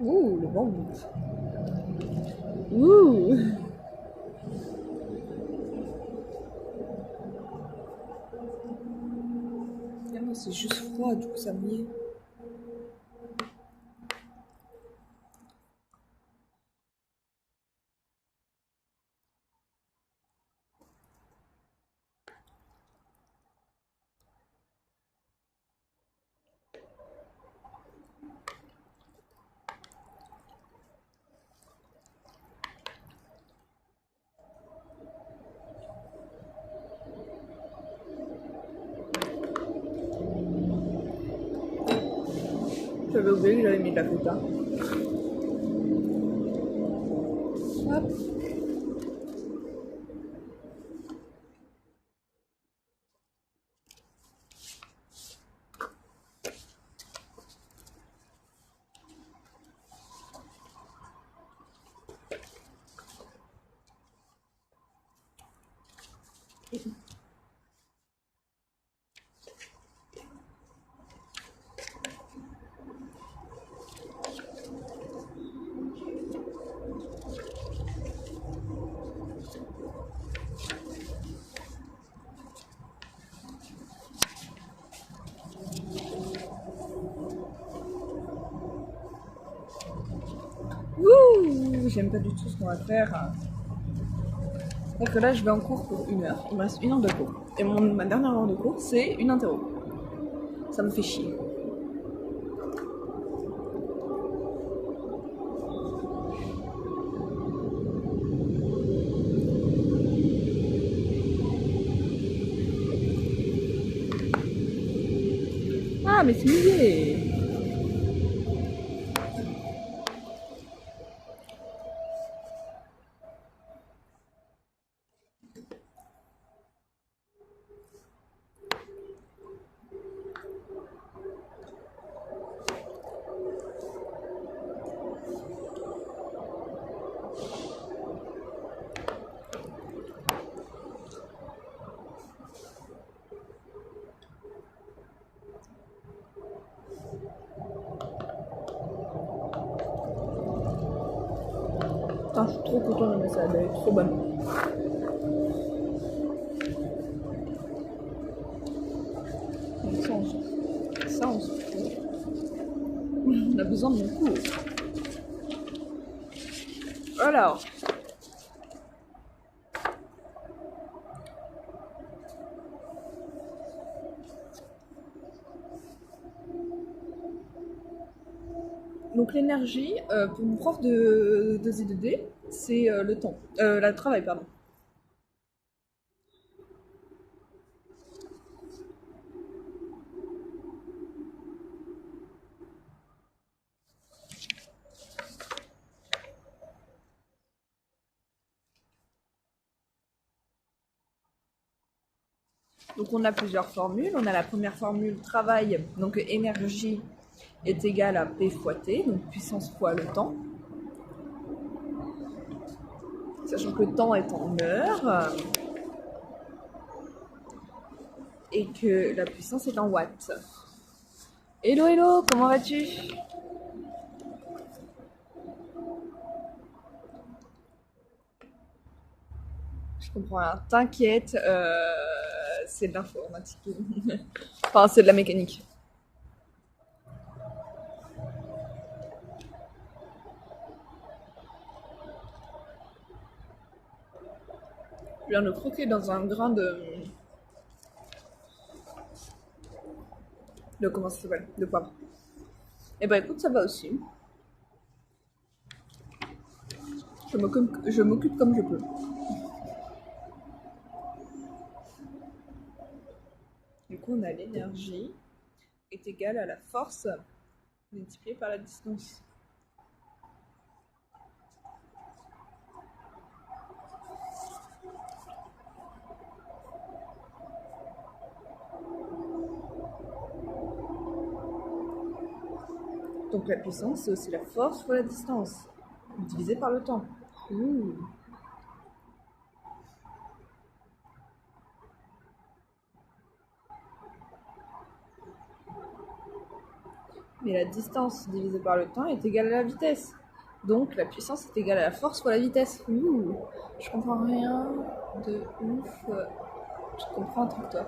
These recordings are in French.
Ouh, le bon. Ouh. Ah non, c'est juste froid, du coup ça mouille. J'avais oublié que j'avais mis de la feta. Hop. Ouh, j'aime pas du tout ce qu'on va faire. C'est-à-dire que là, je vais en cours pour 1 heure. Il me reste 1 heure de cours. Et ma dernière heure de cours, c'est une interro. Ça me fait chier. Ah, mais c'est mouillé. Ah, je suis trop contente de ma salade, elle est trop bonne. Donc ça, on se fout. On a besoin de mon cours. Alors, donc l'énergie, pour mon prof de Z2D, c'est le temps. Le travail, pardon. Donc on a plusieurs formules. On a la première formule travail, donc énergie est égale à P fois T, donc puissance fois le temps. Sachant que le temps est en heures et que la puissance est en watts. Hello hello, comment vas-tu? Je comprends rien. T'inquiète, c'est de l'informatique. Enfin, c'est de la mécanique. Je viens de croquer dans un grain de De comment ça s'appelle? De poivre. Et bah écoute, ça va aussi. Je m'occupe comme je peux. Du coup, on a l'énergie est égale à la force multipliée par la distance. Donc la puissance, c'est aussi la force fois la distance, divisé par le temps. Ouh. Mais la distance divisée par le temps est égale à la vitesse. Donc la puissance est égale à la force fois la vitesse. Ouh. Je comprends rien de ouf. Je comprends un truc, toi.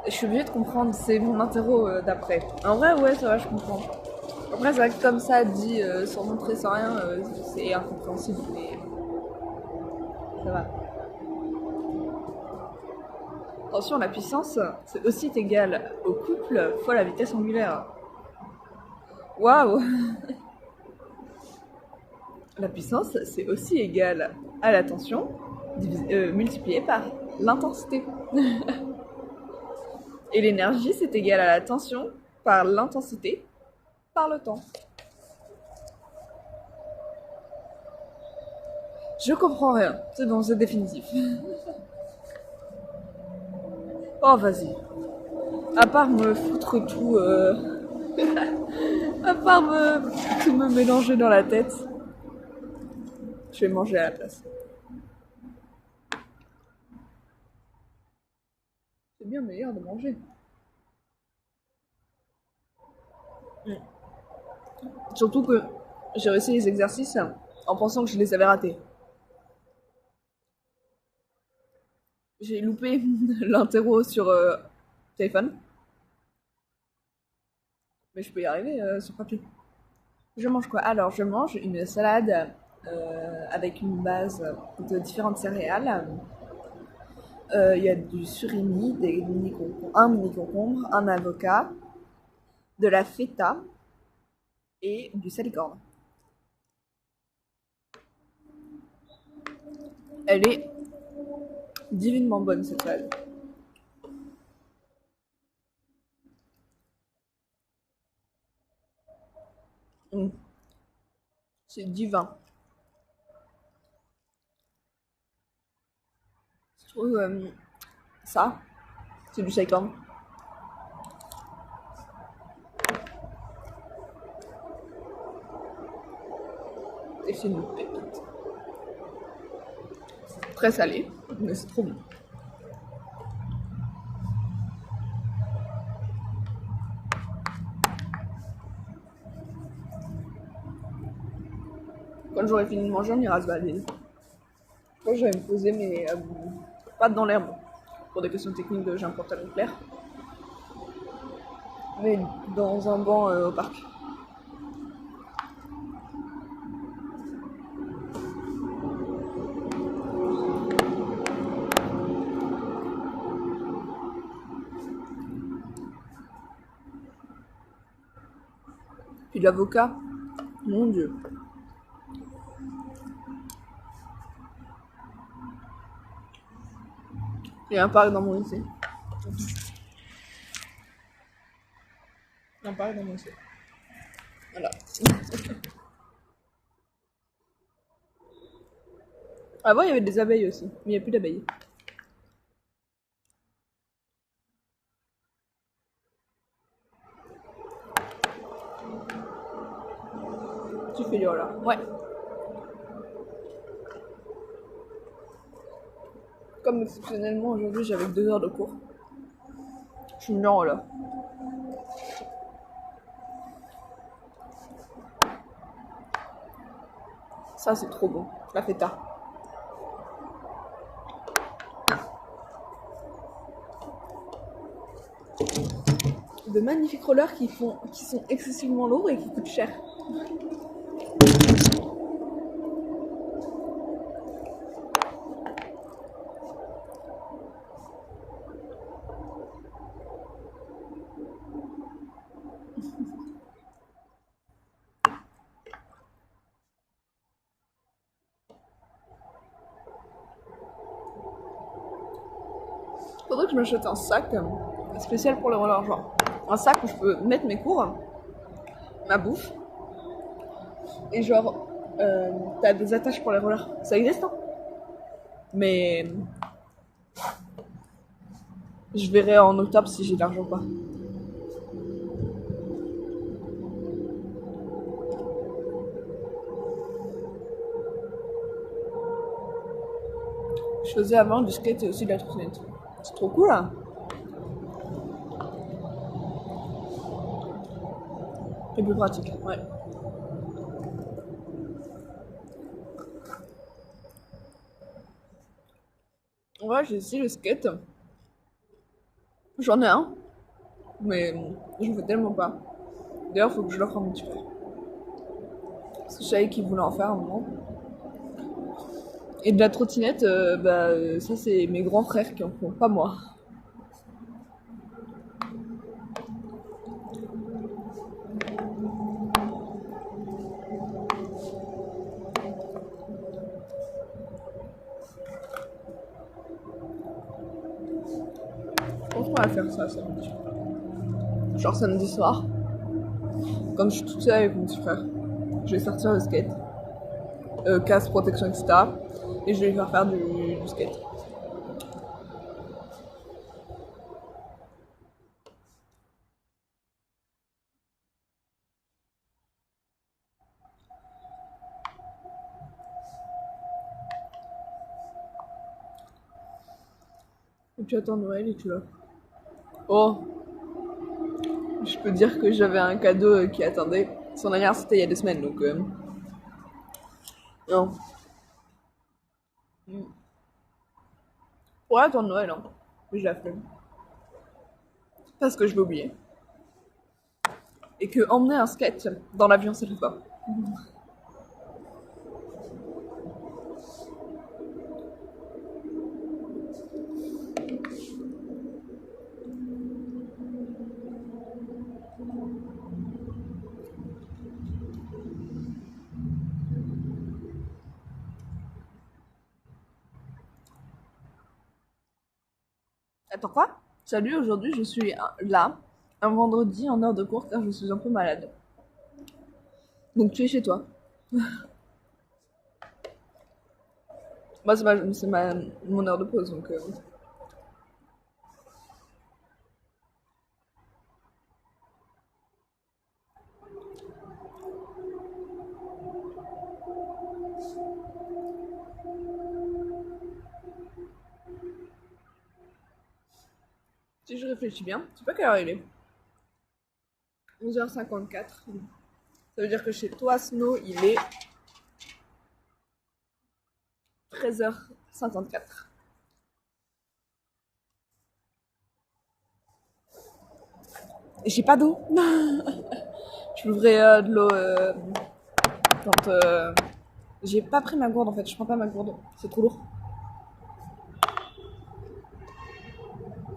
Je suis obligée de comprendre, c'est mon interro d'après. En vrai, ouais, ça va, je comprends. Après, c'est vrai que comme ça, dit sans montrer, sans rien, c'est incompréhensible, mais ça va. Attention, la puissance, c'est aussi égal au couple fois la vitesse angulaire. Waouh. La puissance, c'est aussi égal à la tension multipliée par l'intensité. Et l'énergie, c'est égal à la tension par l'intensité par le temps. Je comprends rien. C'est bon, c'est définitif. Oh, vas-y. À part me foutre tout... à part tout me mélanger dans la tête, je vais manger à la place. C'est bien meilleur de manger. Surtout que j'ai réussi les exercices en pensant que je les avais ratés. J'ai loupé l'interro sur téléphone. Mais je peux y arriver sur papier. Je mange quoi? Alors, je mange une salade avec une base de différentes céréales. Il y a du surimi, un mini concombre, un avocat, de la feta et du salicorne. Elle est divinement bonne cette salade. C'est divin. Je trouve ça, c'est du salicorne. Et c'est une pépite. C'est très salé, mais c'est trop bon. Quand j'aurai fini de manger, on ira se balader. Je crois que je vais me poser, mais pas dans l'herbe. Pour des questions techniques, j'ai un pantalon clair. Mais dans un banc au parc. Puis de l'avocat, mon dieu. Il y a un parc dans mon lycée. Il y a un parc dans mon lycée. Voilà. Avant, il y avait des abeilles aussi, mais il n'y a plus d'abeilles. Tu fais du là. Ouais. Comme exceptionnellement, aujourd'hui, j'avais 2 heures de cours. Je suis venue en là. Ça, c'est trop bon. La feta. De magnifiques rollers qui sont excessivement lourds et qui coûtent cher. Faudrait que je m'achète un sac spécial pour les rollers, genre un sac où je peux mettre mes cours, ma bouffe, et genre t'as des attaches pour les rollers. Ça existe, hein? Mais je verrai en octobre si j'ai de l'argent ou pas. Je faisais avant du skate et aussi de la trottinette. C'est trop cool, là. Et plus pratique, ouais. Ouais, j'ai essayé le skate. J'en ai un, mais je fais tellement pas. D'ailleurs, faut que je l'offre à mon petit frère. Parce que je savais qu'il voulait en faire un moment. Et de la trottinette, ça c'est mes grands frères qui en font, pas moi. Je pense qu'on va faire ça samedi. Genre samedi soir, quand je suis toute seule avec mon petit frère, je vais sortir le skate, casque, protection, etc. Et je vais lui faire faire du skate. Et tu attends Noël et tu l'as. Oh, je peux dire que j'avais un cadeau qui attendait. Son anniversaire c'était il y a 2 semaines, donc non. Ouais, attendre Noël, hein. Mais je la flemme. Parce que je vais oublier. Et que emmener un skate dans l'avion, ça le fait pas. Attends quoi? Salut, aujourd'hui je suis là, un vendredi en heure de cours car je suis un peu malade. Donc tu es chez toi. Moi c'est mon heure de pause donc. Si je réfléchis bien, tu sais pas quelle heure il est? 11h54. Ça veut dire que chez toi, Snow, il est 13h54. Et j'ai pas d'eau. Je voudrais de l'eau quand. J'ai pas pris ma gourde en fait, je prends pas ma gourde. C'est trop lourd.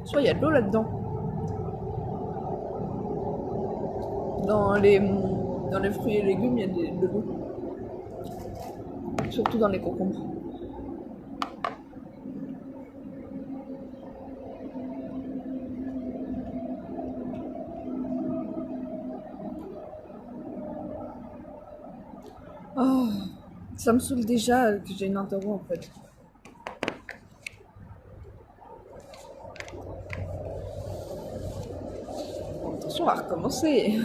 Soit il y a de l'eau là-dedans. Dans les fruits et légumes, il y a de l'eau. Surtout dans les concombres. Oh, ça me saoule déjà que j'ai une interro en fait. Bon, attention, on va recommencer.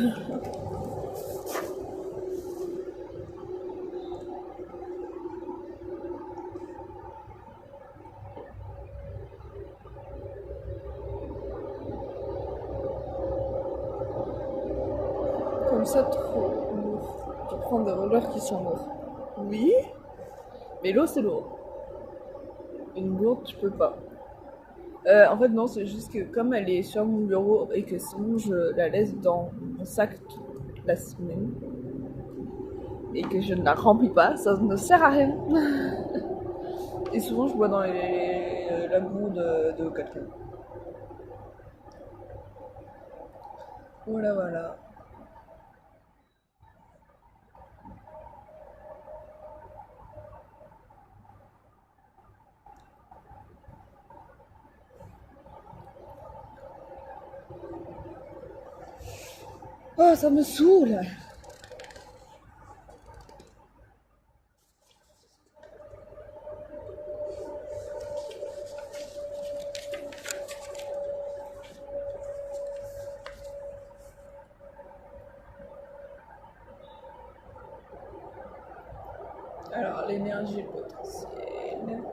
Comme ça, trop lourd. Je prends des rollers qui sont lourds. Oui, mais l'eau c'est lourd. Une gourde, tu peux pas. En fait, non, c'est juste que comme elle est sur mon bureau et que sinon je la laisse dans mon sac toute la semaine et que je ne la remplis pas, ça ne sert à rien. Et souvent, je bois dans la gourde de quelqu'un. Voilà, voilà. Oh, ça me saoule. Alors, l'énergie potentielle.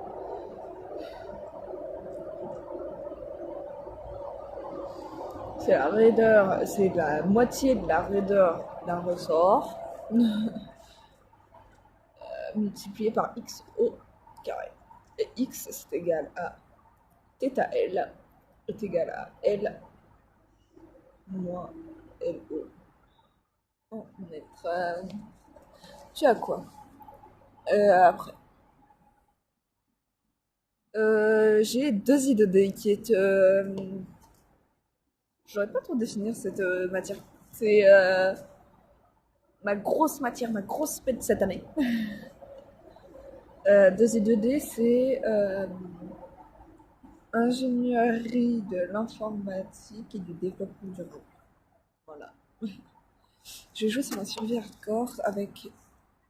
C'est la raideur, c'est la moitié de la raideur d'un ressort multiplié par x au carré. Et x c'est égal à θ L est égal à L moins LO en mètre. Tu as quoi après j'ai 2I2D qui est j'aurais pas trop définir cette matière. C'est ma grosse matière, ma grosse spé de cette année. 2I2D, c'est ingénierie de l'informatique et du développement durable. Voilà. Je joue sur ma survie hardcore avec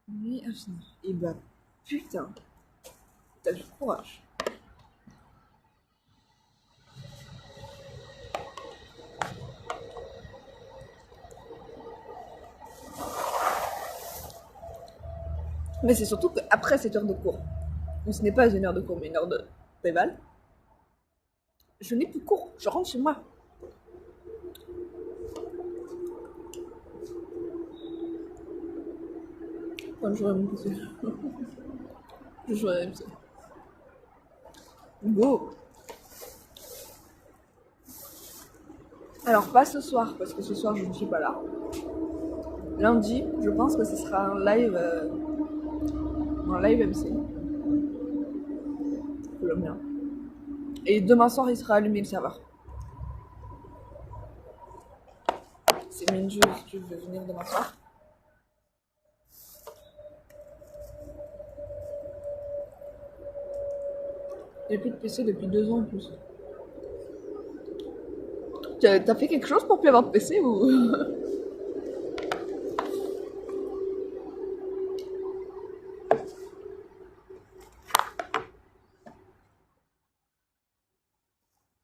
nuit infinie. Et bah putain, t'as du courage. Mais c'est surtout qu'après cette heure de cours, ce n'est pas une heure de cours, mais une heure de préval, je n'ai plus cours, je rentre chez moi. Enfin, je jouerai mon PC. Je jouerai mon PC. Go. Alors, pas ce soir, parce que ce soir, je ne suis pas là. Lundi, je pense que ce sera un live MC. Le mien. Et demain soir, il sera allumé le serveur. C'est Minju, si tu veux venir demain soir. J'ai plus de PC depuis 2 ans en plus. T'as fait quelque chose pour plus avoir de PC ou...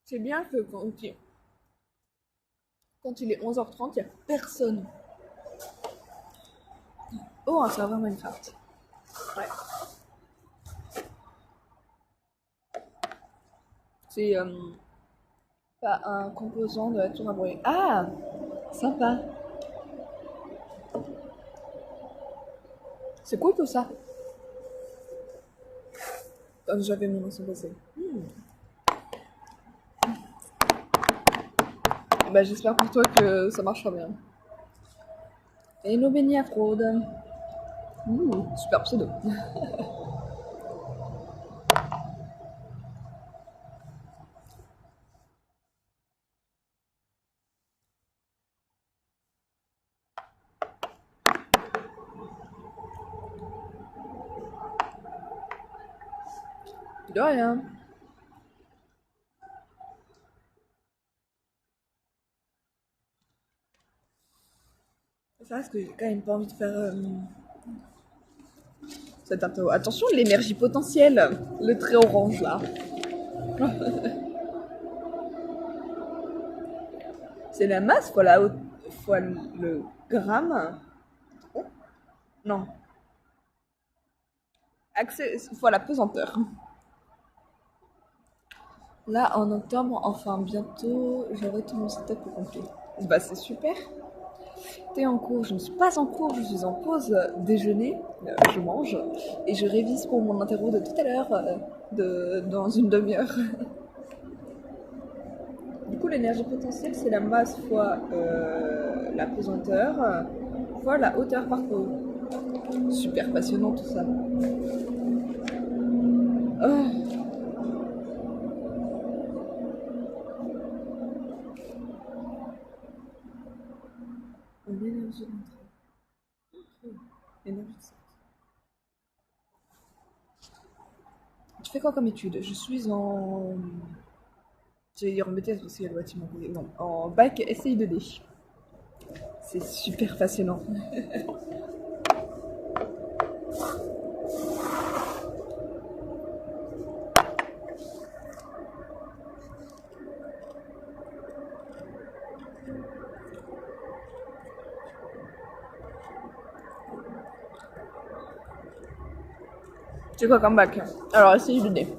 C'est bien que quand il est 11h30, il n'y a personne. Oh, un serveur Minecraft. Ouais. C'est pas un composant de la tour à bruit. Ah, sympa. C'est cool tout ça. Comme j'avais mon ancien PC. Bah, j'espère pour toi que ça marchera bien. Hello Benny à fraude. Super pseudo. De rien. C'est vrai que j'ai quand même pas envie de faire cette intro. Attention, l'énergie potentielle. Le trait orange là. C'est la masse fois la haute fois le gramme. Oh, non. Accès fois la pesanteur. Là, en octobre, enfin bientôt, j'aurai tout mon setup au complet. Bah, c'est super. T'es en cours, je ne suis pas en cours, je suis en pause déjeuner, je mange, et je révise pour mon interro de tout à l'heure, dans une demi-heure. Du coup, l'énergie potentielle, c'est la masse fois la pesanteur, fois la hauteur parcourue. Super passionnant tout ça. Oh. L'énergie d'entrée. L'énergie de sortie. Tu fais quoi comme étude? Je suis en... J'allais dire en BTS parce qu'il y a le bâtiment. Non, en bac SI2D. C'est super passionnant. C'est quoi comme bac? Alors, essayez de donner.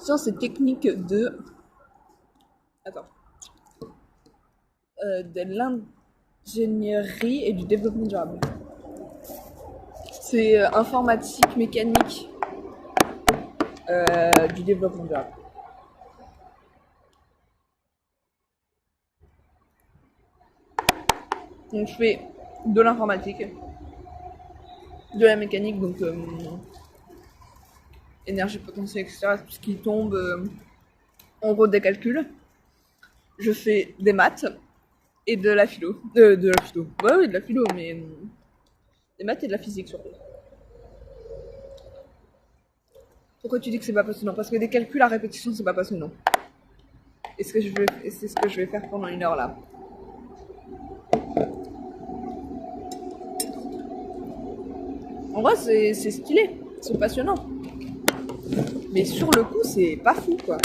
Sciences et techniques de... Attends. De l'ingénierie et du développement durable. C'est informatique, mécanique, du développement durable. Donc je fais de l'informatique, de la mécanique, donc énergie potentielle, etc. Tout ce qui tombe en gros des calculs. Je fais des maths et de la philo. De la philo. Ouais, oui, de la philo, mais des maths et de la physique surtout. Pourquoi tu dis que c'est pas passionnant? Parce que des calculs à répétition, c'est pas passionnant. Et c'est ce que je vais faire pendant 1 heure là. En vrai, c'est stylé, c'est passionnant. Mais sur le coup, c'est pas fou quoi.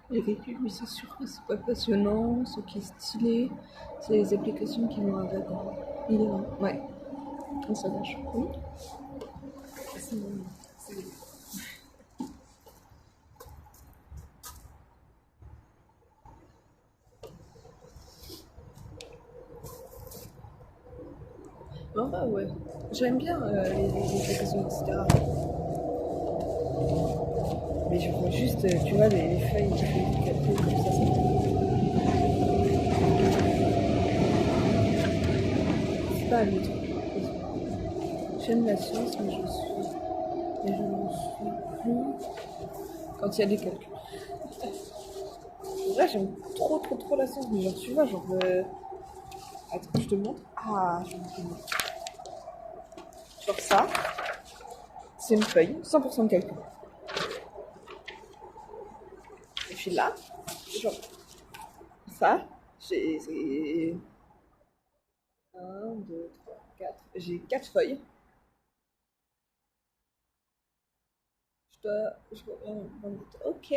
Les véhicules, mais c'est sûr que c'est pas passionnant. Ce qui est stylé, c'est les applications qui vont avec. Il est vrai. Ouais. On s'attache. Oui. C'est en vrai, ouais. J'aime bien les applications, etc. Mais je vois juste, tu vois, les feuilles calculées comme ça. C'est pas le truc. J'aime la science, mais je ne suis plus quand il y a des calculs. En vrai, j'aime trop la science, mais genre, tu vois, genre... Attends, je te montre. Ah, je te montre. Genre ça, c'est une feuille, 100% de calcul. Et puis là, genre, ça, c'est 1, 2, 3, 4. J'ai 4 feuilles. Je dois bien prendre. Ok.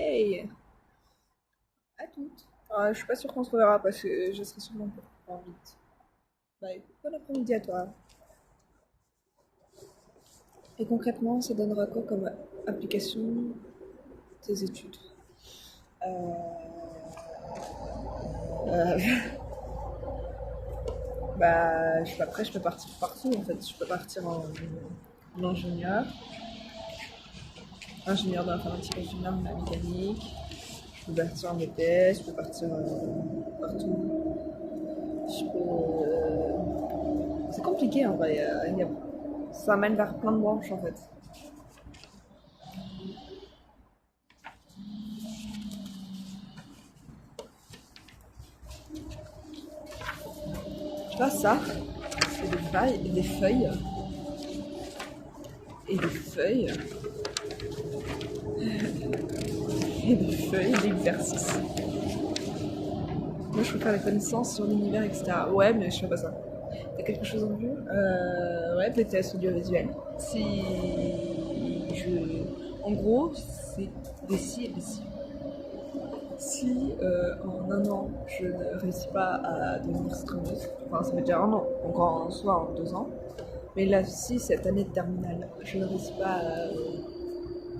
À toutes. Je suis pas sûre qu'on se reverra parce que je serai sûrement pas vite. Bah écoute, bon après-midi à toi. Et concrètement, ça donnera quoi comme application tes études? Euh, Bah, après, je peux partir partout en fait. Je peux partir en ingénieur d'informatique, ingénieur de la mécanique. Je peux partir en BTS, je peux partir partout. Je peux. C'est compliqué en vrai. Ça mène vers plein de branches en fait. Tu vois ça, c'est des feuilles et des feuilles et des feuilles d'exercice. Moi, je peux faire des connaissances sur l'univers, etc. Ouais, mais je fais pas ça. T'as quelque chose en vue? Ouais, BTS audiovisuel. Si En gros, c'est des si et des si. Si en 1 an, je ne réussis pas à devenir streameuse, enfin ça fait déjà 1 an, donc en soit en 2 ans, mais là, si cette année de terminale, je ne réussis pas à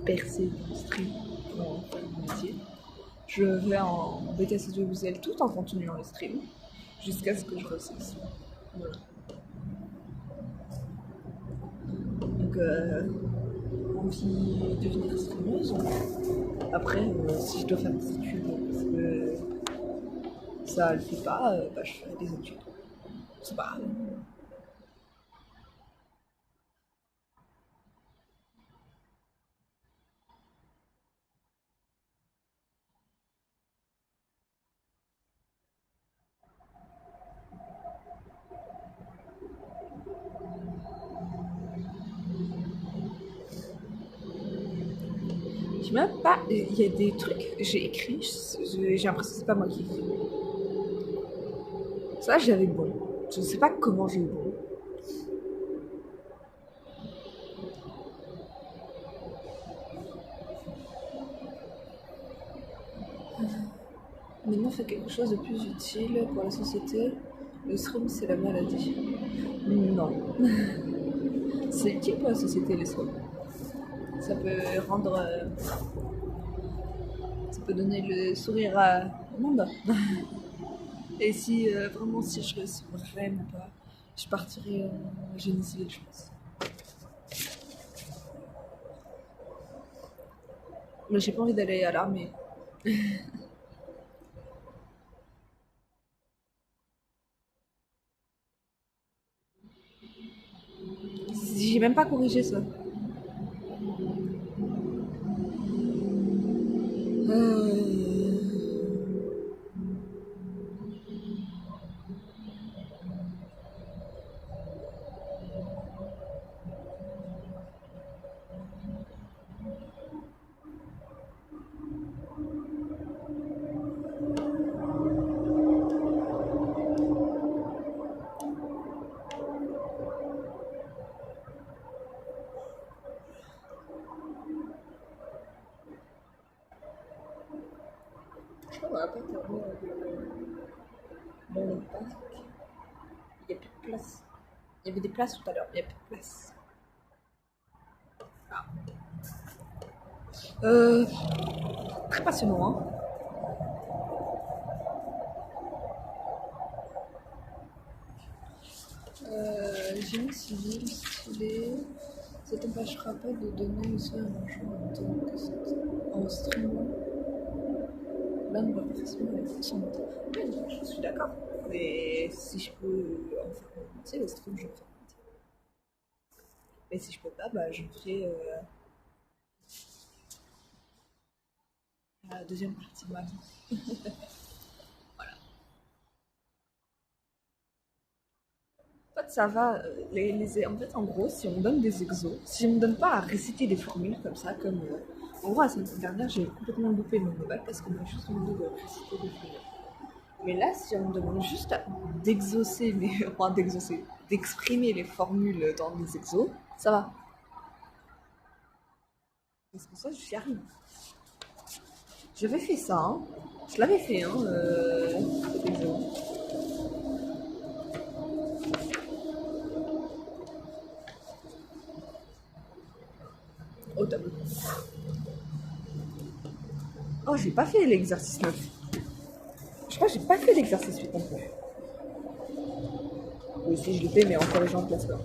percer dans le stream pour faire mon métier, je vais en BTS audiovisuel tout en continuant le stream, jusqu'à ce que je réussisse. Voilà. Donc, envie de devenir streameuse. Après, si je dois faire des études, parce que ça le fait pas, bah, je ferai des études. C'est pas grave. Je même pas. Il y a des trucs que j'ai écrits, j'ai l'impression que c'est pas moi qui écris. Ça, j'avais bon. Je sais pas comment j'ai eu bon. Maintenant, fait quelque chose de plus utile pour la société. Le stream, c'est la maladie. Non. C'est utile pour la société, le stream. Ça peut rendre. Ça peut donner le sourire à au monde. Et si vraiment, si je réussis vraiment pas, je partirai en génie civil, je pense. Mais j'ai pas envie d'aller à l'armée. J'ai même pas corrigé ça. Je crois qu'on va pas terminer dans le parc. Il n'y a plus de place. Il y avait des places tout à l'heure, il n'y a plus de place. Ah. Euh, Très passionnant, hein. Génie civil, stylé. Ça t'empêchera pas de donner aussi un argent en tant que en streamant. Là, on va pas forcément aller pour son moteur. Oui, je suis d'accord. Mais si je peux en faire mon métier, le stream, je vais en faire mon métier. Mais si je peux pas, bah, je ferai la deuxième partie de ma vie. En fait, ça va. En fait, en gros, si on me donne des exos, si on me donne pas à réciter des formules comme ça, comme. En gros, la semaine dernière, j'ai complètement loupé mon modèle parce qu'on m'a juste demandé de réciter des formules. Mais là, si on me demande juste d'exaucer, mais enfin d'exaucer, d'exprimer les formules dans les exos, ça va. Parce que ça, j'y arrive. J'avais fait ça, hein. Je l'avais fait, hein, cet exo. Au tableau. Oh, j'ai pas fait l'exercice 9. Je crois que j'ai pas fait l'exercice 8 non plus. Oui, si je l'ai fait, mais en corrigeant le score.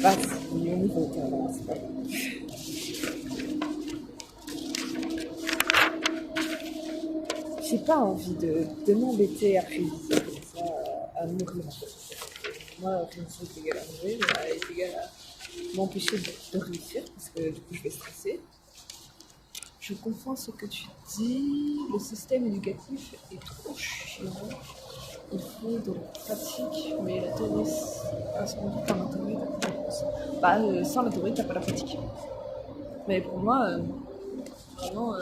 Ah, c'est mieux au niveau, c'est pas grave. J'ai pas envie de m'embêter à réviser comme ça, à mourir en fait. Moi, réviser est égal à mourir, est égal à m'empêcher de réussir, parce que du coup je vais stresser. Je comprends ce que tu dis, le système éducatif est trop chiant. Il faut de la pratique, mais la théorie, sans doute par la théorie, t'as pas la réponse. Bah, sans la théorie, t'as pas la pratique. Mais pour moi, vraiment,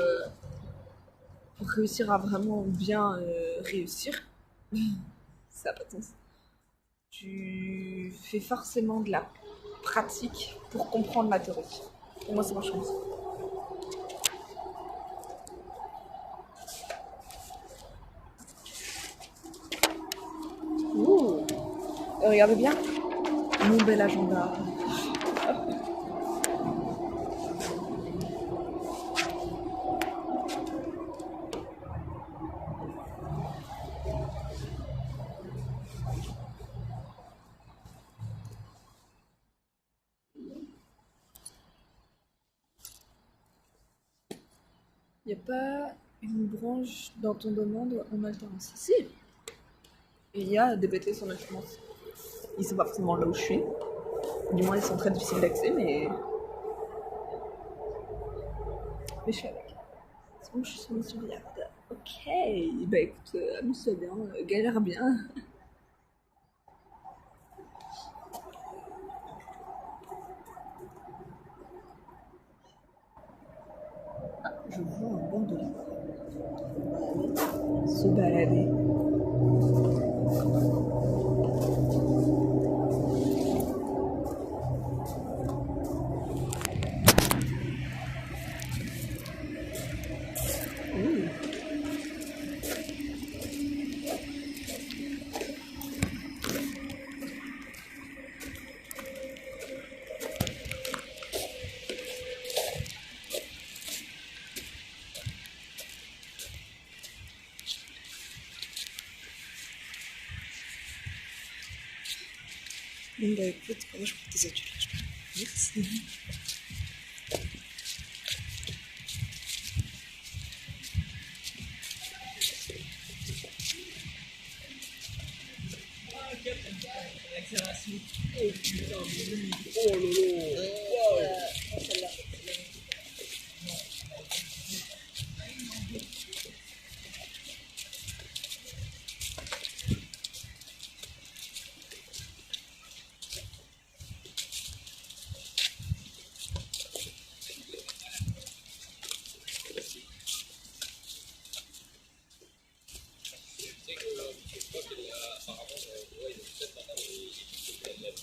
pour réussir à vraiment bien réussir, ça n'a pas de sens. Tu fais forcément de la pratique pour comprendre la théorie. Pour moi, ça marche comme ça. Ouh. Regardez bien mon bel agenda. Il n'y a pas une branche dans ton domaine en alternance. Si, il y a des BTS en alternance. Ils sont pas forcément là où je suis. Du moins, ils sont très difficiles d'accès, mais je suis avec. C'est bon, je suis sur une surveillance. Ok, bah écoute, amuse-toi bien, galère bien. Je vois un banc de livres. Se balader. Bon bah écoute, courage pour tes études. Merci.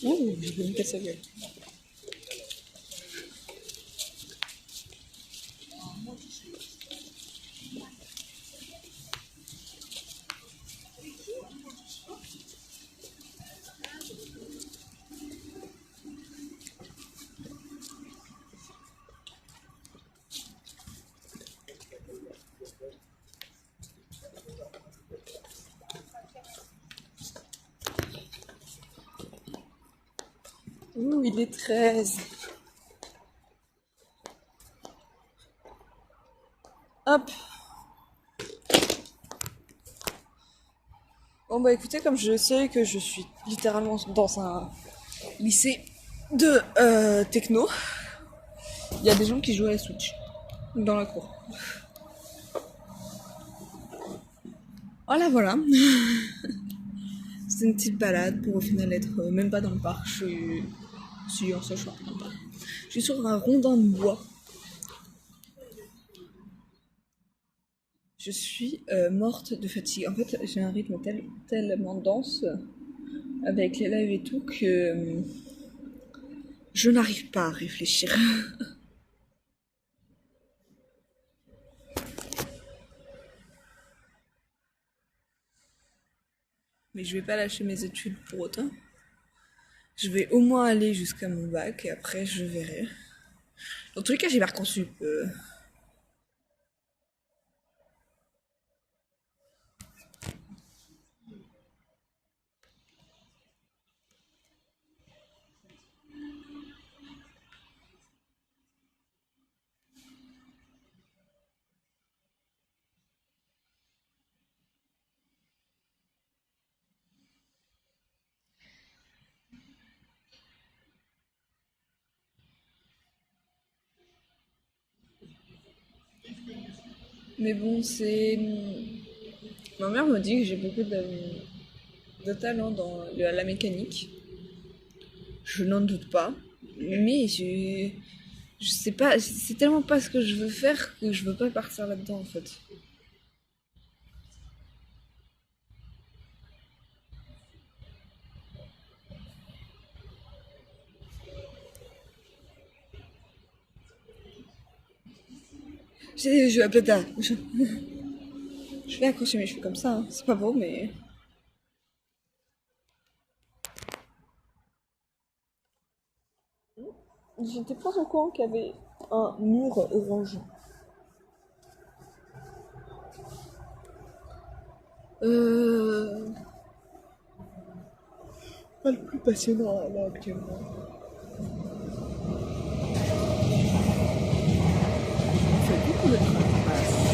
Ouh, je vais me casser la gueule. Ouh, il est 13. Hop. Bon bah écoutez, comme je sais que je suis littéralement dans un lycée de techno, il y a des gens qui jouent à la Switch dans la cour. Voilà, voilà. C'est une petite balade pour au final être même pas dans le parc. Je suis en soi, je suis dans le parc. Je suis sur un rondin de bois. Je suis morte de fatigue. En fait, j'ai un rythme tellement dense avec les lives et tout que je n'arrive pas à réfléchir. Mais je vais pas lâcher mes études pour autant. Je vais au moins aller jusqu'à mon bac et après je verrai. Dans tous les cas, j'ai Parcoursup. Mais bon, c'est. Ma mère me dit que j'ai beaucoup de talent dans la mécanique. Je n'en doute pas. Mais je sais pas, c'est tellement pas ce que je veux faire que je veux pas partir là-dedans en fait. Je vais appeler ta. Je vais accrocher mes cheveux comme ça, hein. C'est pas beau, mais. J'étais pas au courant qu'il y avait un mur orange. Pas le plus passionnant là actuellement. On fait beaucoup de travail.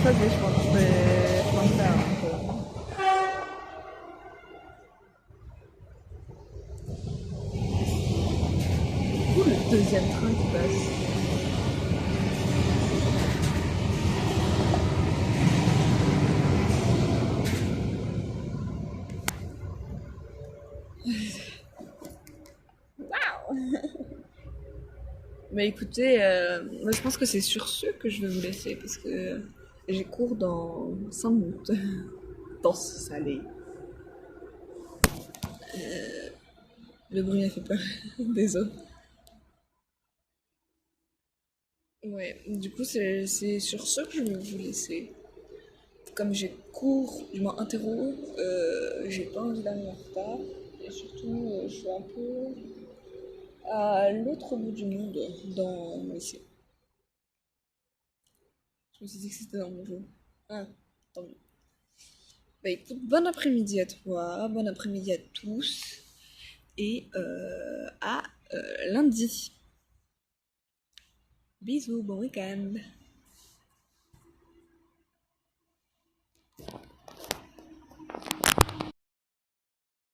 Vas-y, je pense que je vais en faire un peu. Ouh, le deuxième train qui passe. Mais écoutez, moi, je pense que c'est sur ce que je vais vous laisser parce que j'ai cours dans 5 minutes. Danse salée. Le bruit m'a fait peur. Désolé. Ouais, du coup, c'est sur ce que je vais vous laisser. Comme j'ai cours, du moins interro, j'ai pas envie d'arriver en retard. Et surtout, je suis un peu à l'autre bout du monde dans mon lycée. Je me suis dit que c'était dans mon jeu. Ah, tant mieux. Bah écoute, bon après-midi à toi, bon après-midi à tous, et à lundi. Bisous, bon week-end.